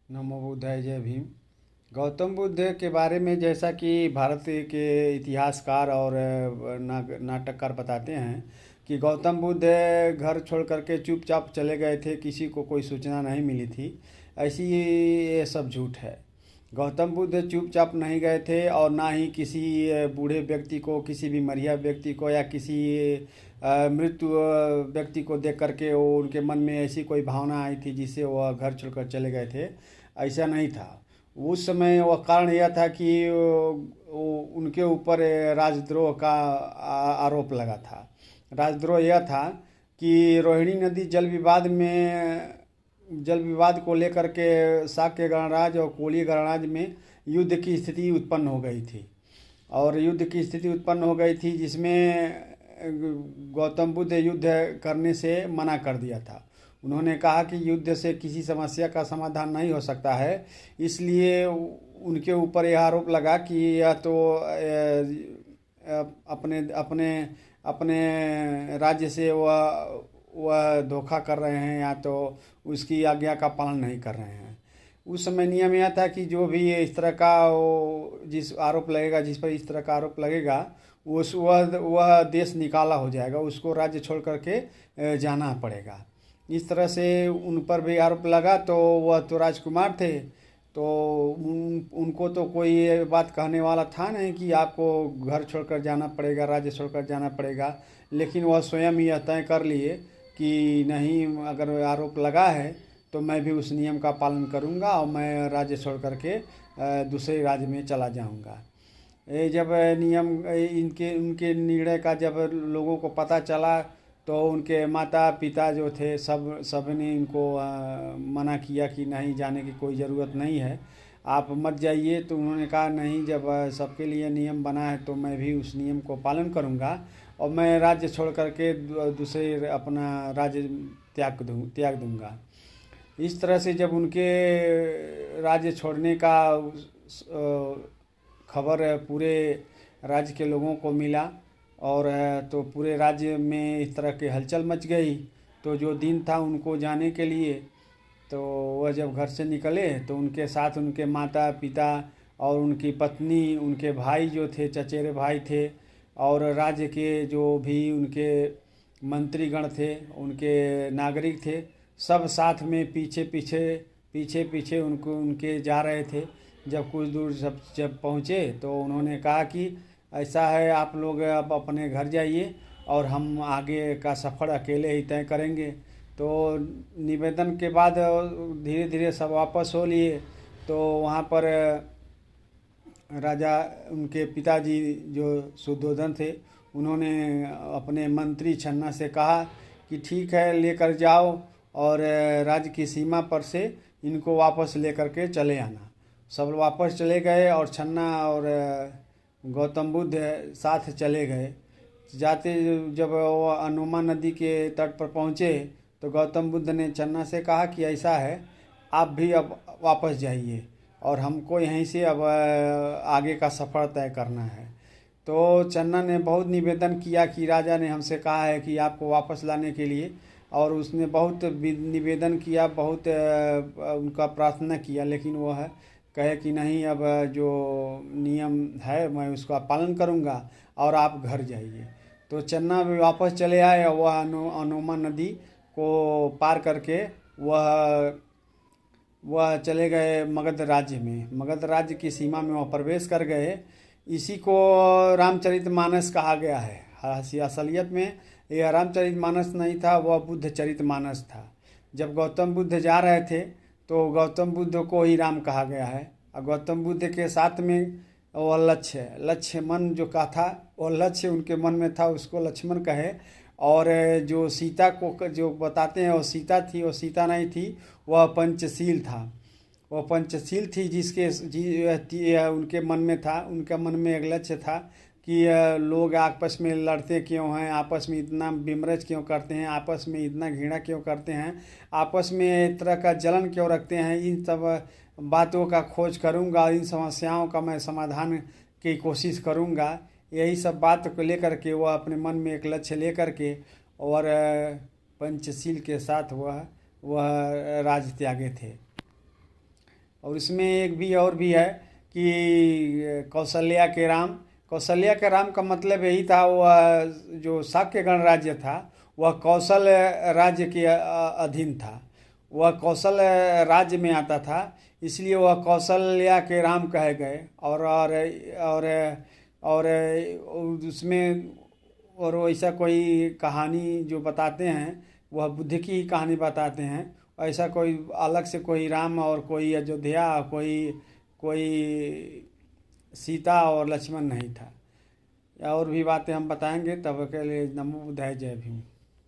नमो बुद्धाय, जय भीम। गौतम बुद्ध के बारे में जैसा कि भारत के इतिहासकार और नाटककार बताते हैं कि गौतम बुद्ध घर छोड़ करके चुपचाप चले गए थे, किसी को कोई सूचना नहीं मिली थी। ऐसी ये सब झूठ है। गौतम बुद्ध चुपचाप नहीं गए थे और ना ही किसी बूढ़े व्यक्ति को, किसी भी मरिया व्यक्ति को या किसी मृत्यु व्यक्ति को देख करके वो उनके मन में ऐसी कोई भावना आई थी जिससे वह घर छोड़कर चले गए थे। ऐसा नहीं था। उस समय वह कारण यह था कि उनके ऊपर राजद्रोह का आरोप लगा था। राजद्रोह यह था कि रोहिणी नदी जल विवाद को लेकर के शाक्य गणराज्य और कोली गणराज्य में युद्ध की स्थिति उत्पन्न हो गई थी। और युद्ध की स्थिति उत्पन्न हो गई थी जिसमें गौतम बुद्ध युद्ध करने से मना कर दिया था। उन्होंने कहा कि युद्ध से किसी समस्या का समाधान नहीं हो सकता है। इसलिए उनके ऊपर यह आरोप लगा कि यह तो अपने अपने अपने राज्य से वह धोखा कर रहे हैं या तो उसकी आज्ञा का पालन नहीं कर रहे हैं। उस समय नियम यह था कि जो भी इस तरह का जिस पर इस तरह का आरोप लगेगा वह देश निकाला हो जाएगा, उसको राज्य छोड़ करके जाना पड़ेगा। इस तरह से उन पर भी आरोप लगा। तो वह तो राजकुमार थे, तो उनको तो कोई ये बात कहने वाला था नहीं कि आपको घर छोड़कर जाना पड़ेगा, राज्य छोड़कर जाना पड़ेगा। लेकिन वह स्वयं यह तय कर लिए कि नहीं, अगर आरोप लगा है तो मैं भी उस नियम का पालन करूंगा और मैं राज्य छोड़ करके दूसरे राज्य में चला जाऊंगा। ये जब नियम इनके उनके निर्णय का जब लोगों को पता चला तो उनके माता पिता जो थे सब ने इनको मना किया कि नहीं, जाने की कोई ज़रूरत नहीं है, आप मत जाइए। तो उन्होंने कहा नहीं, जब सबके लिए नियम बना है तो मैं भी उस नियम को पालन करूंगा और मैं राज्य छोड़ करके दूसरे अपना राज्य त्याग दूंगा। इस तरह से जब उनके राज्य छोड़ने का खबर पूरे राज्य के लोगों को मिला और तो पूरे राज्य में इस तरह की हलचल मच गई। तो जो दिन था उनको जाने के लिए, तो वह जब घर से निकले तो उनके साथ उनके माता पिता और उनकी पत्नी, उनके भाई जो थे, चचेरे भाई थे, और राज्य के जो भी उनके मंत्रीगण थे, उनके नागरिक थे, सब साथ में पीछे पीछे उनके जा रहे थे। जब कुछ दूर जब पहुँचे तो उन्होंने कहा कि ऐसा है, आप लोग अब अपने घर जाइए और हम आगे का सफ़र अकेले ही तय करेंगे। तो निवेदन के बाद धीरे धीरे सब वापस हो लिए। तो वहाँ पर राजा, उनके पिताजी जो सुद्धोधन थे, उन्होंने अपने मंत्री छन्ना से कहा कि ठीक है, लेकर जाओ और राज्य की सीमा पर से इनको वापस लेकर के चले आना। सब वापस चले गए और छन्ना और गौतम बुद्ध साथ चले गए। जाते जब वो अनुमा नदी के तट पर पहुँचे तो गौतम बुद्ध ने छन्ना से कहा कि ऐसा है, आप भी अब वापस जाइए और हमको यहीं से अब आगे का सफ़र तय करना है। तो चन्ना ने बहुत निवेदन किया कि राजा ने हमसे कहा है कि आपको वापस लाने के लिए, और उसने बहुत निवेदन किया, बहुत उनका प्रार्थना किया, लेकिन वह कहे कि नहीं, अब जो नियम है मैं उसका पालन करूंगा और आप घर जाइए। तो चन्ना भी वापस चले आए। वह अनुमा नदी को पार करके वह चले गए मगध राज्य में। मगध राज्य की सीमा में वह प्रवेश कर गए। इसी को रामचरितमानस कहा गया है। असलियत में यह रामचरितमानस नहीं था, वह बुद्धचरितमानस था। जब गौतम बुद्ध जा रहे थे तो गौतम बुद्ध को ही राम कहा गया है। और गौतम बुद्ध के साथ में वह लक्ष्य मन जो कहा था, वह लक्ष्य उनके मन में था, उसको लक्ष्मण कहे। और जो सीता को जो बताते हैं वो सीता थी, वो सीता नहीं थी, वह पंचशील था। वह पंचशील थी उनके मन में था। उनके मन में एक लक्ष्य था कि लोग आपस में लड़ते क्यों हैं, आपस में इतना विमर्श क्यों करते हैं, आपस में इतना घृणा क्यों करते हैं, आपस में एक तरह का जलन क्यों रखते हैं। इन सब बातों का खोज करूंगा, इन समस्याओं का मैं समाधान की कोशिश करूंगा। यही सब बात को लेकर के वह अपने मन में एक लक्ष्य लेकर के और पंचशील के साथ वह राज त्यागे थे। और इसमें एक भी और भी है कि कौशल्या के राम का मतलब यही था, वह जो शाक्य गणराज्य था वह कौशल राज्य के अधीन था, वह कौशल राज्य में आता था, इसलिए वह कौशल्या के राम कहे गए। और उसमें और वैसा कोई कहानी जो बताते हैं वह बुद्ध की ही कहानी बताते हैं। ऐसा कोई अलग से कोई राम और कोई अयोध्या, कोई सीता और लक्ष्मण नहीं था। और भी बातें हम बताएंगे, तब के लिए नमो बुद्धाय, जय भीम।